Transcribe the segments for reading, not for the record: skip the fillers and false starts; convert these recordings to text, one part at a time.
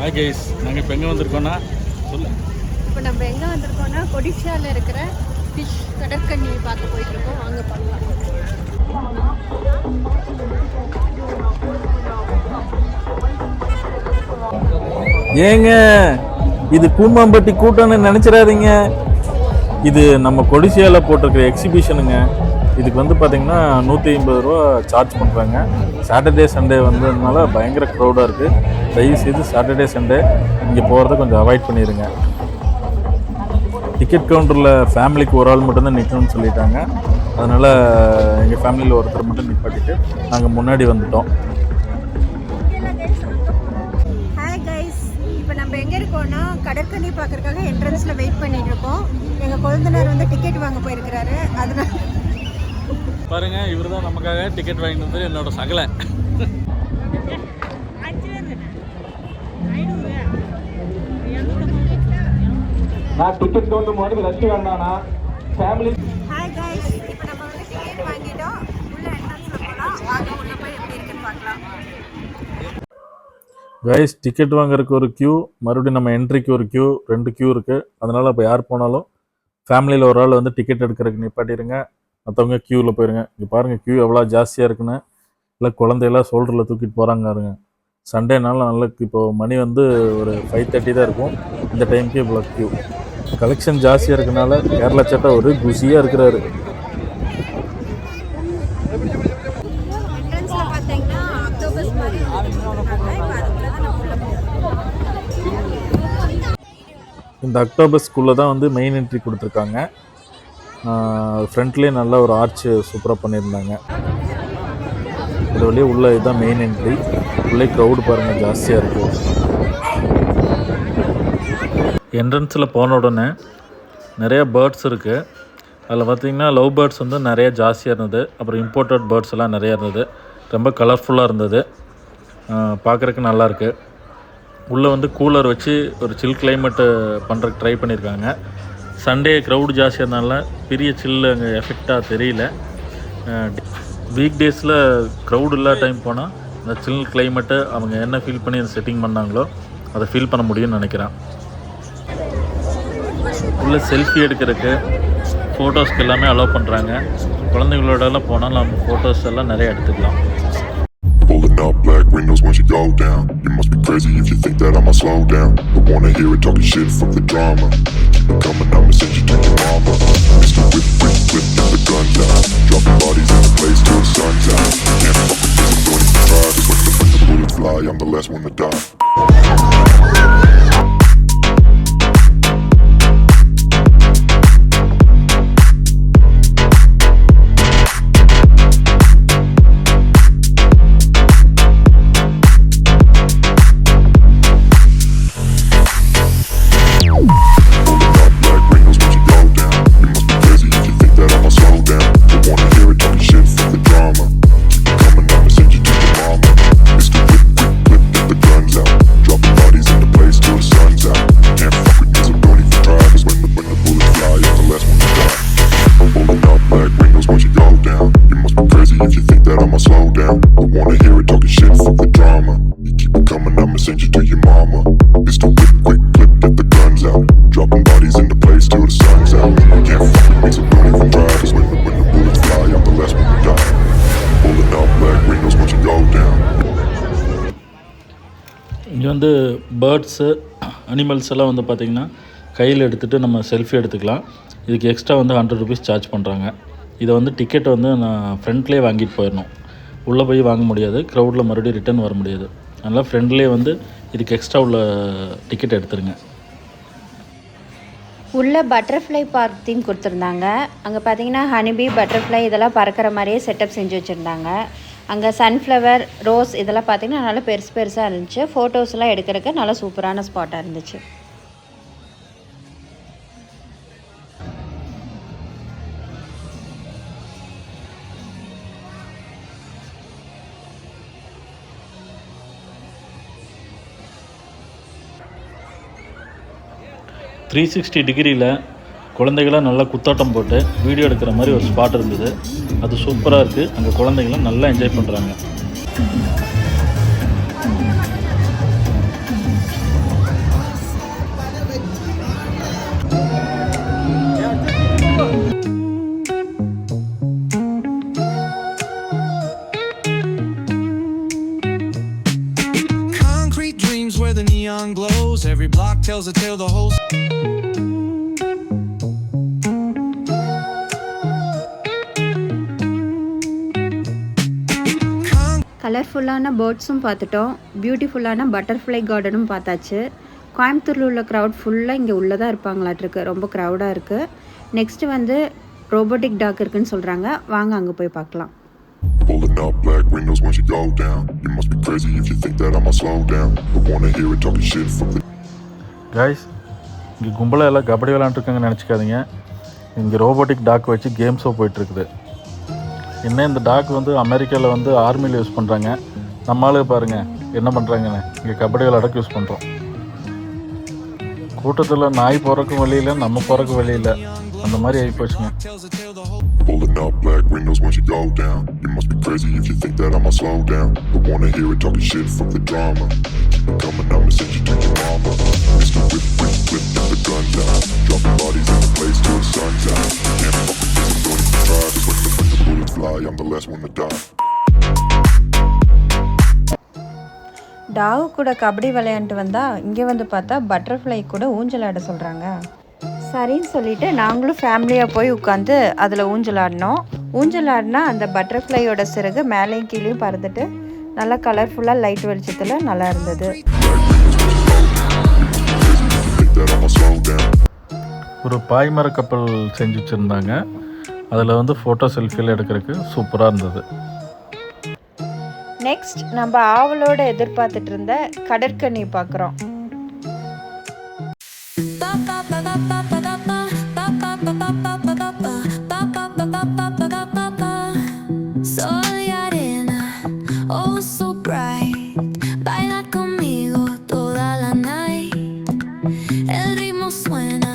Hi guys, நாங்கள் இப்போ எங்கே வந்திருக்கோன்னா சொல்லு. இப்போ நம்ம எங்கே வந்திருக்கோம்னா கொடிஷியாவில் இருக்கிற ஃபிஷ் கடற்கண்ணி பார்க்க போயிட்டுருக்கோம். வாங்க பண்ணலாம். ஏங்க இது கூமாம்பட்டி கூட்டம்னு நினச்சிடாதீங்க. இது நம்ம கொடிசியாவில் போட்டிருக்கிற எக்ஸிபிஷனுங்க. இதுக்கு வந்து பார்த்திங்கன்னா 150 ரூபா சார்ஜ் பண்ணுறாங்க. சாட்டர்டே சண்டே வந்ததுனால பயங்கர க்ரௌடாக இருக்குது. தயவுசெய்து சாட்டர்டே சண்டே இங்கே போகிறத கொஞ்சம் அவாய்ட் பண்ணிடுங்க. டிக்கெட் கவுண்டரில் ஃபேமிலிக்கு ஒரு ஆள் மட்டும்தான் நிற்கணும்னு சொல்லிட்டாங்க. அதனால் எங்கள் ஃபேமிலியில் ஒருத்தர் மட்டும் நிப்பாட்டிட்டு நாங்கள் முன்னாடி வந்துட்டோம். ஹாய் கைஸ், இப்போ நம்ம எங்கே இருக்கோம்னா கடற்கண்ணி பார்க்குறதுக்காக என்ட்ரன்ஸில் வெயிட் பண்ணிட்டு இருக்கோம். எங்கள் குழந்தைனர் வந்து டிக்கெட் வாங்க போயிருக்கிறாரு. அதனால பாருங்க, இவர் தான் நமக்காக டிக்கெட் வாங்கிட்டு வந்து என்னோட சகலை. நான் டிக்கெட் கவுண்டர் மாதிரி ரஷ் வேண்டானா ஃபேமிலி. ஹாய் கைஸ், இப்போ நம்ம வந்து டிக்கெட் வாங்கிட்டோம். உள்ள என்ட்ரன்ஸில் போகலாம். வாங்க உள்ள போய் எப்படி இருக்குன்னு பார்க்கலாம். கைஸ், டிக்கெட் வாங்குறதுக்கு ஒரு க்யூ, மறுபடியும் நம்ம என்ட்ரிக்கு ஒரு க்யூ, 2 க்யூ இருக்குது. அதனால் இப்போ யார் போனாலும் ஃபேமிலியில் ஒரு ஆள் வந்து டிக்கெட் எடுக்கிறதுக்கு நிப்பாட்டிடுங்க. மற்றவங்க க்யூவில் போயிருங்க. இங்கே பாருங்கள் க்யூ எவ்வளோ ஜாஸ்தியாக இருக்குன்னு. இல்லை குழந்தையெல்லாம் ஷோல்டரில் தூக்கிட்டு போகிறாங்க பாருங்க. சண்டேனால நல்ல இப்போது மணி வந்து ஒரு 5:30 தான் இருக்கும். இந்த டைமுக்கு இவ்வளோ க்யூ. கலெக்ஷன் ஜாஸ்தியாக இருக்கனால கேரளா சட்டை ஒரு குஷியாக இருக்கிறாரு. என்ட்ரன்ஸில் பார்த்தீங்கன்னா அக்டோபஸ் மாதிரி இந்த அக்டோபஸ் ஸ்கூலில் தான் வந்து மெயின் என்ட்ரி கொடுத்துருக்காங்க. ஃப்ரண்ட்லேயே நல்ல ஒரு ஆர்ச் சூப்பராக பண்ணியிருந்தாங்க. இது வழியே உள்ள இதுதான் மெயின் என்ட்ரி. உள்ளே க்ரௌடு பாருங்கள் ஜாஸ்தியாக இருக்கும். என்ட்ரன்ஸில் போன உடனே நிறைய பேர்ட்ஸ் இருக்குது. அதில் பார்த்திங்கன்னா லவ் பேர்ட்ஸ் வந்து நிறைய ஜாஸ்தியாக இருந்தது. அப்புறம் இம்போர்ட்டட் பேர்ட்ஸ் எல்லாம் நிறையா இருந்தது. ரொம்ப கலர்ஃபுல்லாக இருந்தது. பார்க்குறதுக்கு நல்லாயிருக்கு. உள்ளே வந்து கூலர் வச்சு ஒரு சில் கிளைமேட்டு பண்ணுறதுக்கு ட்ரை பண்ணியிருக்காங்க. சண்டே க்ரௌடு ஜாஸ்தியாக இருந்தால பெரிய சில்லு அங்கே எஃபெக்டாக தெரியல. வீக் டேஸில் க்ரௌடு இல்லாத டைம் போனால் அந்த சில் கிளைமேட்டை அவங்க என்ன ஃபீல் பண்ணி அந்த செட்டிங் பண்ணாங்களோ அதை ஃபீல் பண்ண முடியும்னு நினைக்கிறேன். உள்ளே செல்ஃபி எடுக்கிறதுக்கு ஃபோட்டோஸ்க்கு எல்லாமே அலோவ் பண்ணுறாங்க. குழந்தைங்களோடலாம் போனால் நம்ம ஃபோட்டோஸ் எல்லாம் நிறைய எடுத்துக்கலாம். Pulling up black windows once you go down. You must be crazy if you think that I'ma slow down. Don't wanna hear it talking shit, fuck the drama. Keep it coming, I'ma send you to your mama. Mr. Whip, whip, whip, get the guns out. Dropping bodies in the place till the sun's out. Can't fuck with this, I'm going to try. Cause when the bullets fly, I'm the last one to die. இங்கே வந்து birds animals எல்லாம் வந்து பார்த்திங்கன்னா கையில் எடுத்துகிட்டு நம்ம selfie எடுத்துக்கலாம். இதுக்கு எக்ஸ்ட்ரா வந்து 100 ருபீஸ் சார்ஜ் பண்ணுறாங்க. இதை வந்து டிக்கெட்டை வந்து நான் ஃப்ரண்ட்லேயே வாங்கிட்டு போயிடணும். உள்ளே போய் வாங்க முடியாது. க்ரௌடில் மறுபடியும் ரிட்டர்ன் வர முடியாது. அதனால் ஃப்ரெண்ட்லேயே வந்து இதுக்கு எக்ஸ்ட்ரா உள்ள டிக்கெட் எடுத்துருங்க. உள்ளே பட்டர்ஃப்ளை பார்க் தீம் கொடுத்துருந்தாங்க. அங்கே பார்த்தீங்கன்னா ஹனிபி, பட்டர்ஃப்ளை இதெல்லாம் பறக்கிற மாதிரியே செட்டப் செஞ்சு வச்சுருந்தாங்க. அங்கே சன்ஃப்ளவர், ரோஸ் இதெல்லாம் பார்த்திங்கன்னா நல்லா பெருசு பெருசாக இருந்துச்சு. ஃபோட்டோஸ்லாம் எடுக்கிறதுக்கு நல்லா சூப்பரான ஸ்பாட்டாக இருந்துச்சு. டிகிரியில் குழந்தைகளாம் நல்லா குத்தாட்டம் போட்டு வீடியோ எடுக்கிற மாதிரி ஒரு ஸ்பாட் இருந்தது. அது சூப்பராக இருக்குது. அங்கே குழந்தைகளும் நல்லா என்ஜாய் பண்ணுறாங்க. where the neon glows. Every block tells a tale, the whole கலர்ஃபுல்லான பேர்ட்ஸும் பார்த்துட்டோம், பியூட்டிஃபுல்லான பட்டர்ஃப்ளை கார்டனும் பார்த்தாச்சு. கோயம்புத்தூரில் உள்ள க்ரௌட் ஃபுல்லாக இங்கே உள்ளதாக இருப்பாங்களாட்டிருக்கு, ரொம்ப க்ரௌடாக இருக்குது. நெக்ஸ்ட்டு வந்து ரோபோட்டிக் டாக் இருக்குன்னு சொல்கிறாங்க, வாங்க அங்கே போய் பார்க்கலாம். Pulling up black windows once you go down. You must be crazy if you think that I'ma slow down. I wanna hear it talking shit from the guys, இங்கே கும்பலாக எல்லாம் கபடி விளாண்டுருக்காங்கன்னு நினச்சிக்காதீங்க. இங்கே ரோபோட்டிக் டாக் வச்சு கேம் ஷோ போயிட்டுருக்குது. இன்னும் இந்த talk வந்து அமெரிக்காவில் வந்து ஆர்மியில் யூஸ் பண்ணுறாங்க. நம்மளாலே பாருங்கள் என்ன பண்ணுறாங்கன்னு. இங்கே கபடி விளாடக்கு யூஸ் பண்ணுறோம். கூட்டத்தில் நாய் போகிறக்கும் வழி இல்லை, நம்ம போகிறக்கும் வழி இல்லை, அந்த மாதிரி ஆகி போச்சுங்க. Pulling up black windows once you go down. You must be crazy if you think that I'ma slow down. I wanna hear it talking shit from the drama. Keep it coming, I'ma send you to your mama. Mr. Whip, whip, whip, get the gun down. Dropping bodies in the place till the sun's out. Can't fuck with this, I'm going to try. Just when the bullets fly, I'm the last one to die. Dog கூட கபடி விளையாண்டு வந்தால் இங்கே வந்து பார்த்தா butterfly கூட ஊஞ்சல் ஆட சொல்கிறாங்க. சரின்னு சொல்லிவிட்டு நாங்களும் ஃபேமிலியாக போய் உட்காந்து அதில் ஊஞ்சல் ஆடினோம். ஊஞ்சல் ஆடினா அந்த பட்டர்ஃப்ளையோட சிறகு மேலேயும் கீழேயும் பறந்துட்டு நல்லா கலர்ஃபுல்லாக லைட் வெளிச்சத்தில் நல்லா இருந்தது. ஒரு பாய்மர கப்பல் செஞ்சு வச்சுருந்தாங்க. அதில் வந்து ஃபோட்டோ செல்ஃபியில் எடுக்கிறதுக்கு சூப்பராக இருந்தது. நெக்ஸ்ட் நம்ம ஆவலோடு எதிர்பார்த்துட்டு இருந்த கடற்கன்னி பார்க்குறோம். Soy arena, oh so bright. Baila conmigo toda la night. El ritmo suena,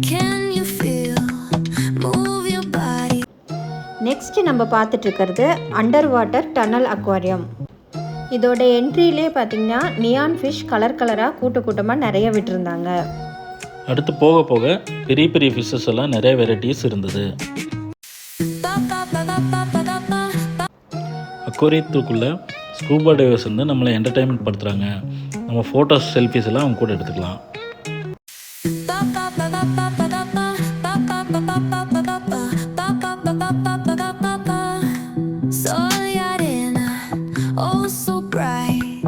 can you feel? Move your body. Next நம்ம பார்த்துட்டு இருக்கிறது அண்டர் வாட்டர் டனல் அக்வாரியம். இதோட என்ட்ரியிலே பார்த்தீங்கன்னா நியான் ஃபிஷ் கலர் கலராக கூட்டமாக நிறைய விட்டுருந்தாங்க. அடுத்து போக போக பெரிய பெரிய ஃபிஷ்ஷஸ் எல்லாம் நிறைய வெரைட்டிஸ் இருந்தது. அக்வாரியத்துக்குள்ளே ஸ்கூபா டைவர்ஸ் வந்து நம்மளை என்டர்டைன்மெண்ட் படுத்துகிறாங்க. நம்ம ஃபோட்டோஸ் செல்ஃபிஸ் எல்லாம் அவங்க கூட எடுத்துக்கலாம். Soy arena, oh so bright.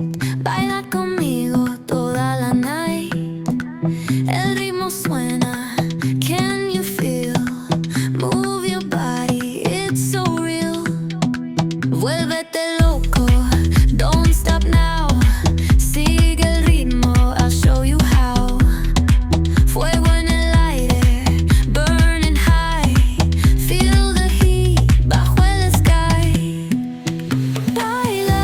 Baila conmigo toda la night. El ritmo suena, can you feel? Move your body, it's so real. Vuélvete loco, don't stop now. Sigue el ritmo, I'll show you how. Fuego en el aire, burning high. Feel the heat bajo el sky. Baila,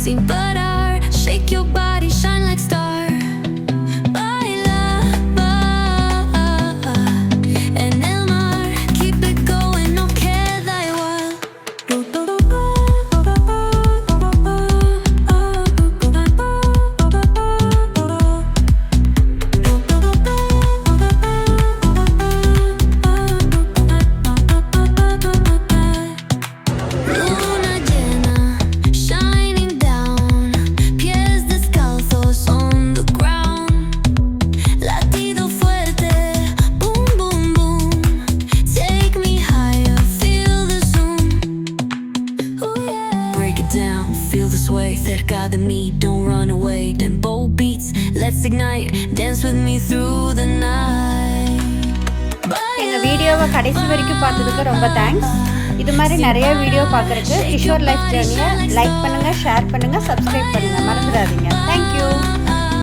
sin parar. Shake your body, shine like star. Baila, en el mar. Keep it going, no queda igual. Luna llena, shining down. Pies descalzos on the ground. Latido fuerte, boom, boom, boom. Take me higher, feel the zoom. Ooh, yeah. Break it down, feel the sway. Cerca de mí, don't run away. Tempo beats, let's ignite. Dance with me through the night. எங்கள் வீடியோவை கடைசி வரைக்கும் பார்த்ததுக்கு ரொம்ப thanks. இது மாதிரி நிறைய video பார்க்குறதுக்கு கிஷோர் லைஃப் ஜேர்னியை லைக் பண்ணுங்கள், ஷேர் பண்ணுங்கள், சப்ஸ்கிரைப் பண்ணுங்கள், மறந்துடாதீங்க. தேங்க்யூ.